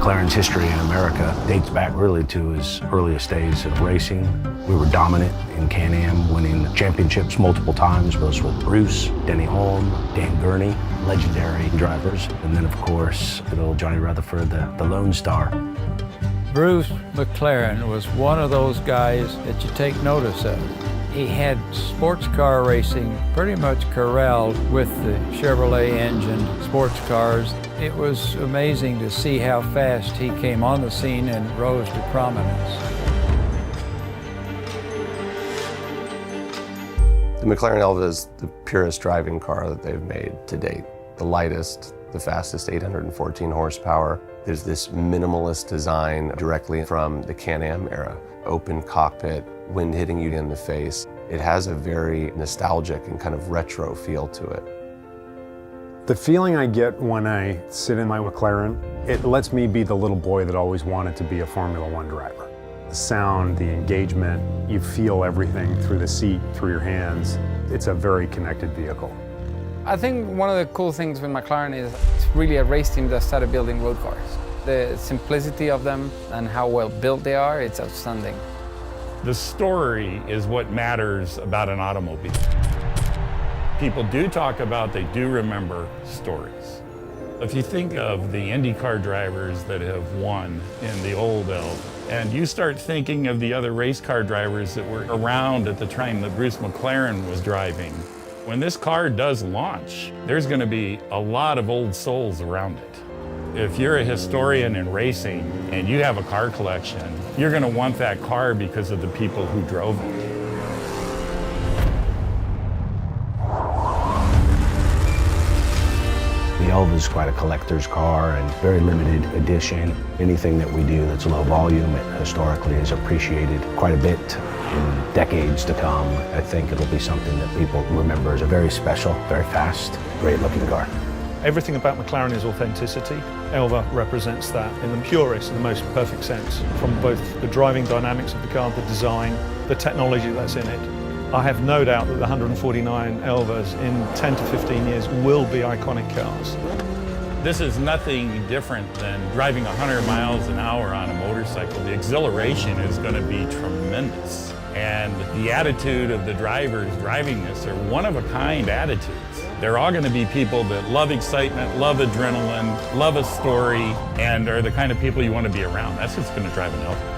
McLaren's history in America dates back really to his earliest days of racing. We were dominant in Can-Am, winning championships multiple times, both with Bruce, Denny Hulme, Dan Gurney, legendary drivers. And then, of course, good old Johnny Rutherford, the Lone Star. Bruce McLaren was one of those guys that you take notice of. He had sports car racing pretty much corralled with the Chevrolet engined sports cars. It was amazing to see how fast he came on the scene and rose to prominence. The McLaren Elva is the purest driving car that they've made to date. The lightest, the fastest, 814 horsepower. There's this minimalist design directly from the Can-Am era. Open cockpit, wind hitting you in the face. It has a very nostalgic and kind of retro feel to it. The feeling I get when I sit in my McLaren, it lets me be the little boy that always wanted to be a Formula One driver. The sound, the engagement, you feel everything through the seat, through your hands. It's a very connected vehicle. I think one of the cool things with McLaren is it's really a race team that started building road cars. The simplicity of them and how well built they are, it's outstanding. The story is what matters about an automobile. People do talk about, they do remember stories. If you think of the IndyCar drivers that have won in the old Elva, and you start thinking of the other race car drivers that were around at the time that Bruce McLaren was driving, when this car does launch, there's going to be a lot of old souls around it. If you're a historian in racing and you have a car collection, you're going to want that car because of the people who drove it. The Elva is quite a collector's car and very limited edition. Anything that we do that's low volume, it historically is appreciated quite a bit in decades to come. I think it'll be something that people remember as a very special, very fast, great looking car. Everything about McLaren is authenticity. Elva represents that in the purest and the most perfect sense, from both the driving dynamics of the car, the design, the technology that's in it. I have no doubt that the 149 Elvas in 10 to 15 years will be iconic cars. This is nothing different than driving 100 miles an hour on a motorcycle. The exhilaration is going to be tremendous. And the attitude of the drivers driving this are one-of-a-kind attitudes. They're all going to be people that love excitement, love adrenaline, love a story, and are the kind of people you want to be around. That's what's going to drive an Elva.